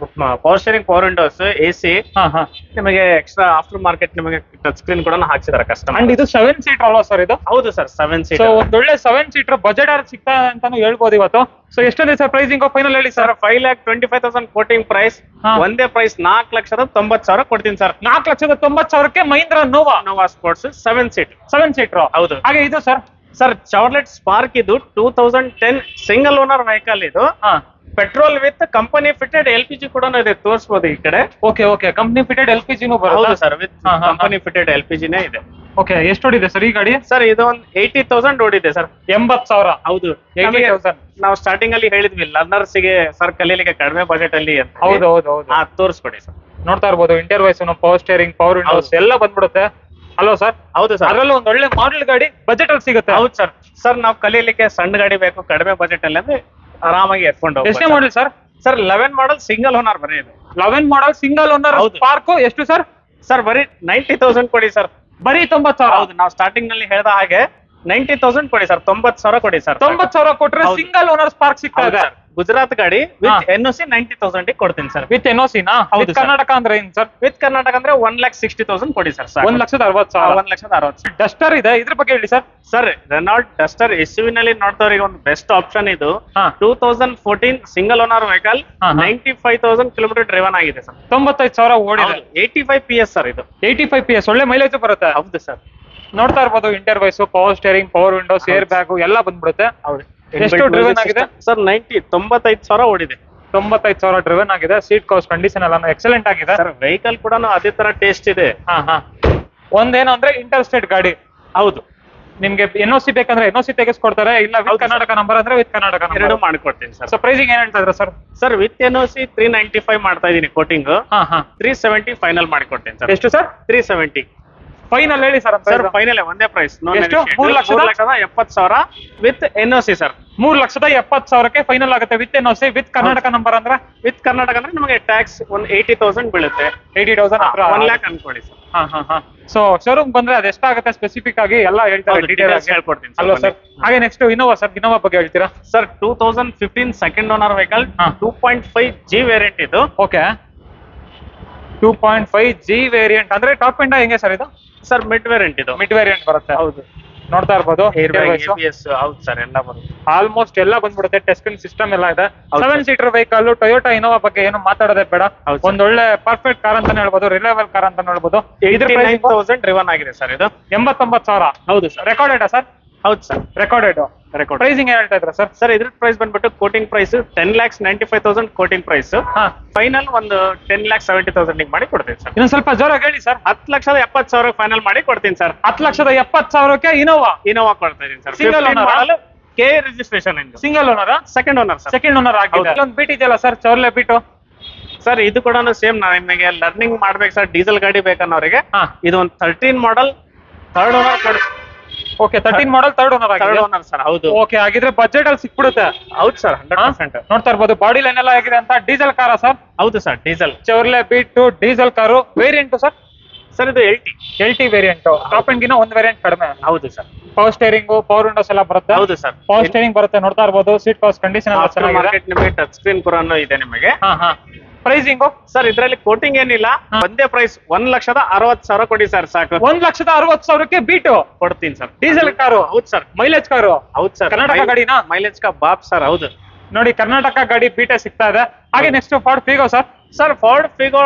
power steering, power Windows, AC. ಹಾ ಹಾ. ನಿಮಗೆ ಎಕ್ಸ್ಟ್ರಾ ಆಫ್ಟರ್ ಮಾರ್ಕೆಟ್ ನಿಮಗೆ ಟಚ್ ಸ್ಕ್ರೀನ್ ಕೂಡ ಹಾಕ್ಸಿದಾರೆ ಕಸ್ಟಮರ್. ಅಂಡ್ ಇದು 7 ಸೀಟರ್ ಅಲ್ವಾ ಸರ್ ಇದು? ಹೌದು ಸರ್, 7 ಸೊ ಸೀಟರ್. ಒಂದೊಳ್ಳೆ 7 ಸೀಟರ್ ಬಜೆಟ್ ಆರ್ ಸಿಗ್ತಾ ಅಂತಾನು ಹೇಳ್ಬೋದು ಇವತ್ತು. ಸೊ ಎಷ್ಟಿದೆ ಸರ್ ಪ್ರೈಸಿಂಗ್? ಫೈನಲ್ ಹೇಳಿ ಸರ್. Sir 5,25,000 quoting price. ಹಾ. ಒಂದೇ ಪ್ರೈಸ್ 4,90,000 ಕೊಡ್ತೀನಿ ಸರ್. 4,90,000ಕ್ಕೆ Mahindra Nuvo Nuvo Sports 7 seat. 7 seater. ಹೌದು. ಹಾಗೆ ಇದು ಸರ್? ಸರ್ ಚಾರ್ಲೆಟ್ ಸ್ಪಾರ್ಕ್ ಇದು 2010 ಸಿಂಗಲ್ ಓನರ್ ವೆಹಿಕಲ್. ಇದು ಹಾ petrol with company fitted LPG ಕೂಡ ಇದೆ. ತೋರಿಸಬಹುದು ಈ ಕಡೆ. Okay okay. ಕಂಪ್ನಿ ಫಿಟೆಡ್ LPG-ನೂ ಹೌದು ಬರುತ್ತೆ ಸರ್, ವಿತ್ ಹಾ, ಹಾ, ಕಂಪನಿ ಫಿಟೆಡ್ LPG-ನೇ ಇದೆ. ಓಕೆ. ಎಷ್ಟು ಹೊಡಿದೆ ಸರ್ ಈ ಗಾಡಿ? ಸರ್ ಇದು ಒಂದು 80,000 ಓಡಿದೆ ಸರ್. 80,000. ಹೌದು. 80,000. ನಾವು ಸ್ಟಾರ್ಟಿಂಗ್ ಅಲ್ಲಿ ಹೇಳಿದ್ವಿ ಲರ್ನರ್ಸ್ ಗೆ ಸರ್ ಕಲೀಲಿಕ್ಕೆ ಕಡಿಮೆ ಬಜೆಟ್ ಅಲ್ಲಿ ಅಂತ. ಹೌದು ಹೌದು ಹೌದು. ತೋರಿಸ್ಕೊಡಿ ಸರ್. ನೋಡ್ತಾ ಇರ್ಬೋದು interior wise power steering, power windows ಎಲ್ಲ ಬಂದ್ಬಿಡುತ್ತೆ ಅಲ್ವಾ ಸರ್? ಹೌದು ಸರ್. ಅದರಲ್ಲೂ ಒಂದ್ ಒಳ್ಳೆ ಮಾಡೆಲ್ ಗಾಡಿ ಬಜೆಟ್ ಅಲ್ಲಿ ಸಿಗುತ್ತೆ. ಹೌದು ಸರ್. ಸರ್ ನಾವು ಕಲೀಲಿಕ್ಕೆ ಸಣ್ಣ ಗಾಡಿ ಬೇಕು ಕಡಿಮೆ ಬಜೆಟ್ ಅಲ್ಲಿ ಅಂದ್ರೆ ಆರಾಮಾಗಿ ಎತ್ಕೊಂಡು ಎಷ್ಟೇ ಹೋಗ್ಬೋದು. Model sir? Sir 11 model single owner ಬರೀ ಇದೆ. 11 ಮಾಡಲ್ ಸಿಂಗಲ್ ಓನರ್ ಹೌದು. ಸ್ಪಾರ್ಕ್ ಎಷ್ಟು ಸರ್? ಸರ್ ಬರೀ 90,000 ಕೊಡಿ ಸರ್. ಬರೀ 90,000. ಹೌದು, ನಾವು ಸ್ಟಾರ್ಟಿಂಗ್ ನಲ್ಲಿ ಹೇಳ್ದ ಹಾಗೆ 90,000 ಕೊಡಿ ಸರ್. 90,000 ಕೊಡಿ ಸರ್. 90,000 ಕೊಟ್ರೆ ಹೌದು. ಸಿಂಗಲ್ ಓನರ್ ಸ್ಪಾರ್ಕ್ ಸಿಗ್ತಾ ಹೌದು ಇದೆ. ಸರ್. ಗುಜರಾತ್ ಗಾಡಿ ಹಾ. ವಿತ್ NOC 90,000 ಕೊಡ್ತೀನಿ ಸರ್. ವಿತ್ NOC ನಾ? ಹೌದು ವಿತ್ sir. ಕರ್ನಾಟಕ ಅಂದ್ರೆ ಏನ್ ಸರ್? ವಿತ್ ಕರ್ನಾಟಕ ಅಂದ್ರೆ 1,60,000 ಕೊಡಿ ಸರ್. 1,60,000. 1,60,000. ಡಸ್ಟರ್ ಇದೆ, ಇದ್ರ ಬಗ್ಗೆ ಹೇಳಿ sir. Sir Renault Duster SUV ನಲ್ಲಿ ನೋಡ್ದವ್ರಿಗೆ ಒಂದು ಬೆಸ್ಟ್ ಆಪ್ಷನ್ ಇದು. ಹಾ. 2014 ಸಿಂಗಲ್ ಓನರ್ ವೆಹಿಕಲ್. ಹಾ, ಹಾ. 95,000 ಕಿಲೋಮೀಟರ್ ಡ್ರೈವನ್ ಆಗಿದೆ ಸರ್. 95,000 ಓಡಿದೆ. 85 PS ಸರ್ ಇದು. 85 PS ಒಳ್ಳೆ ಮೈಲೇಜ್ ಬರುತ್ತೆ. ಹೌದು ಸರ್. ನೋಡ್ತಾ ಇರ್ಬೋದು interior wise power steering, power windows, air bag ಎಲ್ಲ ಬಂದ್ಬಿಡುತ್ತೆ. ಹೌದು. ಎಷ್ಟು driven ಆಗಿದೆ? ಸರ್ 95,000 ಓಡಿದೆ. 95,000 ಡ್ರಿವನ್ ಆಗಿದೆ. ಸೀಟ್ ಕವರ್ಸ್ ಕಂಡೀಷನ್ ಎಲ್ಲ ಎಕ್ಸಲೆಂಟ್ ಆಗಿದೆ ಸರ್. ವೆಹಿಕಲ್ ಕೂಡ ಅದೇ ತರ ಟೇಸ್ಟ್ ಇದೆ. ಹಾ ಹಾ. ಒಂದೇನು ಅಂದ್ರೆ ಇಂಟರ್ ಸ್ಟೇಟ್ ಗಾಡಿ. ಹೌದು. ನಿಮ್ಗೆ NOC ಬೇಕಂದ್ರೆ NOC ತೆಗೆಸ್ಕೊಡ್ತಾರೆ, ಇಲ್ಲ ವಿತ್ ಹೌದು ಕರ್ನಾಟಕ ನಂಬರ್ ಅಂದ್ರೆ ವಿತ್ ಕರ್ನಾಟಕ ಎರಡು ನಂಬರ್. ಮಾಡ್ಕೊಡ್ತೀನಿ ಸರ್. ಸೊ ಪ್ರೈಸಿಂಗ್ ಏನ್ ಹೇಳ್ತಾ ಇದ್ರ ಸರ್? ಸರ್ ವಿತ್ NOC 395 ಮಾಡ್ತಾ ಇದೀನಿ ಕೋಟಿಂಗ್. ಹಾ ಹಾ. 370 ಫೈನಲ್ ಮಾಡಿಕೊಡ್ತೀನಿ ಸರ್. ಎಷ್ಟು ಸರ್? 370. ಫೈನಲ್ ಹೇಳಿ ಸರ್ ಸರ್ ಫೈನಲ್ ಒಂದೇ ಪ್ರೈಸ್ ಎಷ್ಟು? 3,70,000 ವಿತ್ NOC ಸರ್. 3,70,000ಕ್ಕೆ ಫೈನಲ್ ಆಗುತ್ತೆ with NOC with Karnataka number ಅಂದ್ರೆ ವಿತ್ ಕರ್ನಾಟಕ ಅಂದ್ರೆ ನಿಮಗೆ ಟ್ಯಾಕ್ಸ್ ಒಂದು 80,000 ಬೀಳುತ್ತೆ. 80,000 1 lakh ಅನ್ಕೊಳ್ಳಿ ಸರ್. ಸೊ ಶೋರೂಮ್ ಬಂದ್ರೆ ಅದೆಷ್ಟಾಗುತ್ತೆ ಸ್ಪೆಸಿಫಿಕ್ ಆಗಿ ಎಲ್ಲ ಹೇಳ್ತಾರೆ ಹೌದು, ಡೀಟೇಲ್ details ಆಗಿ ಹೇಳ್ಕೊಡ್ತೀನಿ sir, ಅಲ್ವಾ ಸರ್? ಬನ್ನಿ. ಹಾಗೆ ನೆಕ್ಸ್ಟ್ ಇನೋವಾ ಸರ್, ಇನೋವಾ ಬಗ್ಗೆ ಹೇಳ್ತೀರಾ? ಸರ್ 2015 ಸೆಕೆಂಡ್ ಓನರ್ ವೆಹಿಕಲ್, ಹಾ. 2.5G ವೇರಿಯಂಟ್ ಇದು. ಓಕೆ, 2.5G ವೇರಿಯಂಟ್ ಅಂದ್ರೆ ಟಾಪ್ ಎಂಡ್ ಹೆಂಗೆ ಸರ್ ಇದು? ಸರ್ ಮಿಡ್ ವೇರಿಯಂಟ್ ಇದು. ಮಿಡ್ ವೇರಿಯಂಟ್ ಬರುತ್ತೆ. ಹೌದು, ನೋಡ್ತಾ ಇರ್ಬೋದು. ಏರ್ ಬ್ಯಾಗ್, ABS, ಹೌದು ಸರ್, ಎಲ್ಲ ಬರುತ್ತೆ. ಆಲ್ಮೋಸ್ಟ್ ಎಲ್ಲ ಬಂದ್ಬಿಡುತ್ತೆ, ಟಚ್ ಸ್ಕ್ರೀನ್ ಸಿಸ್ಟಮ್ ಎಲ್ಲ ಇದೆ. ಹೌದು 7 ಸೀಟರ್ ವೆಹಿಕಲ್, ಟೊಯೋಟಾ ಇನೋವಾ ಬಗ್ಗೆ ಏನು ಮಾತಾಡೋದೇ ಬೇಡ. ಹೌದು sir. ಒಂದೊಳ್ಳೆ ಪರ್ಫೆಕ್ಟ್ ಕಾರ್ ಅಂತಾನೆ ಹೇಳ್ಬೋದು, ರಿಲಯಬಲ್ ಕಾರ್ ಅಂತ ಹೇಳ್ಬೋದು. ಇದ್ರ 89,000 ಡ್ರಿವನ್ ಆಗಿದೆ ಸರ್ ಇದು. 89,000 ಹೌದು ಸರ್, ರೆಕಾರ್ಡೆಡ್ ಸರ್? ಹೌದು ಸರ್, ರೆಕಾರ್ಡೆಡ್. ರೆಕಾರ್ಡ್. ಪ್ರೈಸಿಂಗ್ ಏನ್ ಹೇಳ್ತಾ ಇದ್ರ ಸರ್? ಸರ್ ಇದ್ರ ಪ್ರೈಸ್ ಬಂದ್ಬಿಟ್ಟು ಕೋಟಿಂಗ್ ಪ್ರೈಸ್ 10,95,000 ಕೋಟಿಂಗ್ ಪ್ರೈಸ್. ಹಾ, ಫೈನಲ್ ಒಂದು 10,70,000 ಮಾಡಿ ಕೊಡ್ತೀನಿ ಸರ್. ಇನ್ನೊಂದ್ ಸ್ವಲ್ಪ ಜೋರಾಗಿ ಹೇಳಿ ಸರ್. 10,70,000 ಫೈನಲ್ ಮಾಡಿ ಕೊಡ್ತೀನಿ ಸರ್. 10,70,000ಕ್ಕೆ ಇನೋವಾ ಇನೋವಾ ಕೊಡ್ತಾ ಇದೀನಿ ಸರ್. Single owner ಆ? ಮಾಡಲ್, ಕೆ ರಿಜಿಸ್ಟ್ರೇಷನ್ ಇಂದು. Single owner? Second owner sir. Second owner ಆಗಿದೆ. ಹೌದು. ಇಲ್ಲೊಂದು ಬೀಟ್ ಇದೆಯಲ್ಲ ಸರ್, ಚೌರ್ಲೆ ಬೀಟು. ಸರ್ ಇದು ಕೂಡ ಸೇಮ್ ನಿಮಗೆ ಲರ್ನಿಂಗ್ ಮಾಡ್ಬೇಕು ಸರ್, ಡೀಸೆಲ್ ಗಾಡಿ ಬೇಕನ್ನೋರಿಗೆ ಹಾ, ಇದು ಒಂದು 13 ಮಾಡಲ್, ಥರ್ಡ್ ಓನರ್ ಕೊಡಿ. ಓಕೆ, 13 ಮಾಡಲ್ ಥರ್ಡ್ ಓನರ್ ಥರ್ಡ್ ಆಗಿದೆ. ಓನರ್ ಸರ್, ಹೌದು. ಓಕೆ, ಆಗಿದ್ರೆ ಬಜೆಟ್ ಅಲ್ಲಿ ಸಿಕ್ಬಿಡುತ್ತೆ. ಹೌದು ಸರ್, 100%. ನೋಡ್ತಾ ಇರ್ಬೋದು ಬಾಡಿ ಲೈನ್ ಎಲ್ಲ ಆಗಿದೆ ಅಂತ. Diesel car sir? ಹೌದು sir, diesel. Chevrolet Beat diesel car. Variant sir? Sir ಇದು LT ವೇರಿಯಂಟ್. ಟಾಪ್ ಎಂಡ್ ಗಿನ ಒಂದು ವೇರಿಯಂಟ್ ಕಡಿಮೆ. ಹೌದು sir, power steering, power windows ಎಲ್ಲ ಬರುತ್ತೆ. ಹೌದು ಸರ್. ಪವರ್ ಸ್ಟೇರಿಂಗ್ ಬರುತ್ತೆ, ನೋಡ್ತಾ ಇರ್ಬೋದು. ಸೀಟ್ ಕವರ್ಸ್ ಕಂಡೀಷನ್ ಎಲ್ಲ ಚೆನ್ನಾಗಿದೆ. ಮಾರ್ಕೆಟ್ ನಿಮಗೆ ಟಚ್ ಸ್ಕ್ರೀನ್ ಕೂಡ ಇದೆ ನಿಮಗೆ. ಹಾ. ಪ್ರೈಸಿಂಗು ಸರ್ ಇದರಲ್ಲಿ ಕೋಟಿಂಗ್ ಏನಿಲ್ಲ, ಒಂದೇ ಪ್ರೈಸ್ 1,60,000 ಕೊಡಿ ಸರ್ ಸಾಕು. 1,60,000ಕ್ಕೆ ಬೀಟು ಕೊಡ್ತೀನಿ ಸರ್. Diesel car. ಹೌದು ಸರ್, ಮೈಲೇಜ್ ಕಾರು. ಹೌದು ಸರ್. ಕರ್ನಾಟಕ ಗಾಡಿನಾ? ಮೈಲೇಜ್ ಕಾ ಬಾಪ್ ಸರ್, ಹೌದು. ನೋಡಿ, ಕರ್ನಾಟಕ ಗಾಡಿ ಬೀಟೆ ಸಿಗ್ತಾ ಇದೆ. ಹಾಗೆ next Ford Figo sir. Sir Ford Figo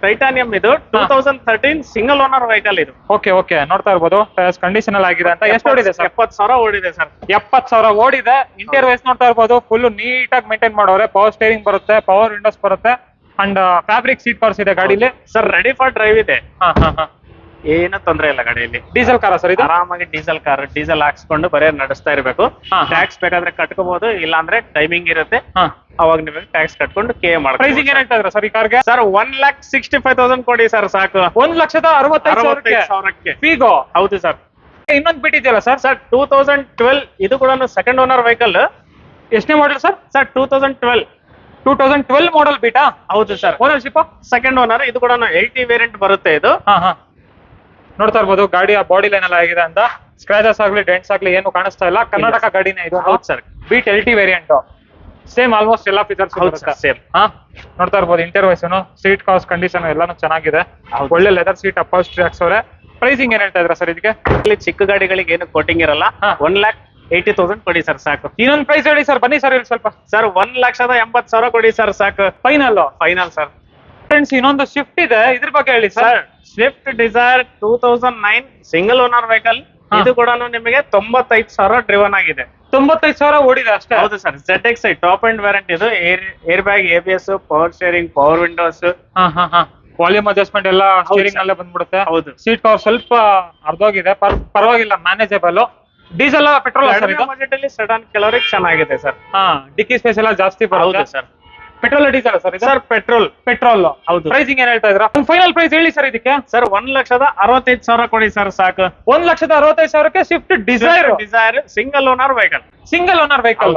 titanium ಇದು 2013 ಸಿಂಗಲ್ ಓನರ್ ವೆಹಿಕಲ್ ಇದು. ಓಕೆ, ನೋಡ್ತಾ ಇರ್ಬೋದು. ಟೈರ್ಸ್ ಕಂಡೀಷನ್ ಆಗಿದೆ ಅಂತ. ಎಷ್ಟು ಓಡಿದೆ ಸರ್? 70,000 ಓಡಿದೆ ಸರ್. 70,000 ಓಡಿದೆ. ಇಂಟೀರಿಯರ್ ವೈಸ್ ನೋಡ್ತಾ ಇರ್ಬೋದು, ಫುಲ್ ನೀಟಾಗಿ ಮೇಂಟೈನ್ ಮಾಡೋರೆ. ಪವರ್ ಸ್ಟೇರಿಂಗ್ ಬರುತ್ತೆ, ಪವರ್ ವಿಂಡೋಸ್ ಬರುತ್ತೆ, ಅಂಡ್ ಫ್ಯಾಬ್ರಿಕ್ ಸೀಟ್ ಕವರ್ಸ್ ಇದೆ ಗಾಡಿಲಿ. ಸರ್ ರೆಡಿ ಫಾರ್ ಡ್ರೈವ್ ಇದೆ, ಹಾ. ಏನು ತೊಂದರೆ ಇಲ್ಲ ಗಾಡಿಯಲ್ಲಿ. ಡೀಸೆಲ್ ಕಾರ ಸರ್ ಇದು? ಆರಾಮಾಗಿ ಡೀಸೆಲ್ ಕಾರ್, ಡೀಸೆಲ್ ಹಾಕ್ಸ್ಕೊಂಡು ಬರೇ ನಡೆಸ್ತಾ ಇರಬೇಕು. ಹಾ. ಟ್ಯಾಕ್ಸ್ ಬೇಕಾದ್ರೆ ಕಟ್ಕೋಬಹುದು, ಇಲ್ಲ ಅಂದ್ರೆ ಟೈಮಿಂಗ್ ಇರುತ್ತೆ, ಹಾ. ಅವಾಗ ನಿಮಗೆ ಟ್ಯಾಕ್ಸ್ ಕಟ್ಕೊಂಡು ಕೆ ಪ್ರೈಸಿಂಗ್ ಏನ್ ಹೇಳ್ತಾ ಇದ್ರ ಸರ್ ಈ ಕಾರ್ಗೆ? ಸರ್ 1,65,000 ಕೊಡಿ ಸರ್ ಸಾಕು. 1,65,000ಕ್ಕೆ ಫಿಗೋ. ಹೌದು ಸರ್. ಇನ್ನೊಂದು ಬಿಟ್ಟಿದೆಯಲ್ಲ ಸರ್? ಸರ್ 2012 ಇದು ಕೂಡ ಸೆಕೆಂಡ್ ಓನರ್ ವೆಹಿಕಲ್. ಎಷ್ಟನೇ ಮಾಡಲ್ ಸರ್? ಸರ್ 2012 ಮಾಡಲ್ ಬೀಟಾ? ಹೌದು ಸರ್. Ownership second owner. ಇದು ಕೂಡ LT ವೇರಿಯಂಟ್ ಬರುತ್ತೆ ಇದು. ಹಾ. ನೋಡ್ತಾ ಇರ್ಬೋದು ಗಾಡಿಯ ಬಾಡಿ ಲೈನ್ ಎಲ್ಲ ಆಗಿದೆ ಅಂತ. ಸ್ಕ್ರಾಚಸ್ ಆಗ್ಲಿ ಡೆಂಟ್ಸ್ ಆಗ್ಲಿ ಏನು ಕಾಣಿಸ್ತಾ ಇಲ್ಲ. ಕರ್ನಾಟಕ ಗಾಡಿನೇ ಇದು. ಹೌದು sir. Beat LT variant. Same almost ಎಲ್ಲ ಫೀಚರ್ಸ್ ಬರುತ್ತೆ. ಸೇಮ್. ಹಾ, ನೋಡ್ತಾ ಇರ್ಬೋದು. Interior wise seat covers condition ಎಲ್ಲಾನು ಚೆನ್ನಾಗಿದೆ. ಹೌದು. ಒಳ್ಳೆ ಲೆದರ್ ಸೀಟ್ ಅಪಾಲ್ಸ್ಟ್ರಿ ಹಾಕ್ಸವ್ರೆ. ಪ್ರೈಸಿಂಗ್ ಏನ್ ಹೇಳ್ತಾ ಇದ್ರ ಸರ್ ಇದಕ್ಕೆ? ಇಲ್ಲಿ ಚಿಕ್ಕ ಗಾಡಿಗಳಿಗೆ ಏನು ಕೋಟಿಂಗ್ ಇರಲ್ಲ. ಹಾ. 1,80,000 ಕೊಡಿ ಸರ್ ಸಾಕು. ಇನ್ನೊಂದು ಪ್ರೈಸ್ ಹೇಳಿ ಸರ್, ಬನ್ನಿ ಸರ್ ಇಲ್ಲಿ ಸ್ವಲ್ಪ. ಸರ್ 1,80,000 ಕೊಡಿ ಸರ್ ಸಾಕು. Final sir. ಫ್ರೆಂಡ್ಸ್, ಇನ್ನೊಂದು ಸ್ವಿಫ್ಟ್ ಇದೆ, ಇದ್ರ ಬಗ್ಗೆ ಹೇಳಿ sir. Sir Swift Dzire 2009 single owner vehicle. ಹಾ. ಇದು ಕೂಡ ನಿಮಗೆ 95,000 ಡ್ರಿವನ್ ಆಗಿದೆ. 95,000 ಓಡಿದೆ ಅಷ್ಟೇ? ಹೌದು sir. ZXi top end variant ಇದು. Air bag, ABS, power steering, power windows. ಹಾ. ವಾಲ್ಯೂಮ್ ಅಡ್ಜಸ್ಟ್ಮೆಂಟ್ ಎಲ್ಲ ಹೌದು ಸ್ಟೀರಿಂಗ್ sir. ಅಲ್ಲೇ ಬಂದ್ಬಿಡುತ್ತೆ. ಹೌದು. ಸೀಟ್ ಕವರ್ ಸ್ವಲ್ಪ ಅರ್ಧೋಗಿದೆ, ಪರವಾಗಿಲ್ಲ, ಮ್ಯಾನೇಜಬಲ್. ಡೀಸೆಲ್ ಪೆಟ್ರೋಲ್ ಸರ್ ಇದು? ಬಜೆಟ್ ಅಲ್ಲಿ ಸಡನ್ ಕೆಲವರಿಗೆ ಚೆನ್ನಾಗಿದೆ ಸರ್. ಹಾ, ಡಿಕ್ಕಿ ಸ್ಪೇಸ್ ಎಲ್ಲ ಜಾಸ್ತಿ ಹೌದು ಬರುತ್ತೆ. ಸರ್. ಪೆಟ್ರೋಲ್ ಡೀಸೆಲ್ ಸರ್ ಇದು? Sir petrol. ಹೌದು. ಪ್ರೈಸಿಂಗ್ ಏನ್ ಹೇಳ್ತಾ ಇದ್ರ? ಫೈನಲ್ ಪ್ರೈಸ್ ಹೇಳಿ ಸರ್ ಇದಕ್ಕೆ. ಸರ್ 1,65,000 ಕೊಡಿ ಸರ್ ಸಾಕು. 1,65,000ಕ್ಕೆ Swift Dzire single owner vehicle. Single owner vehicle.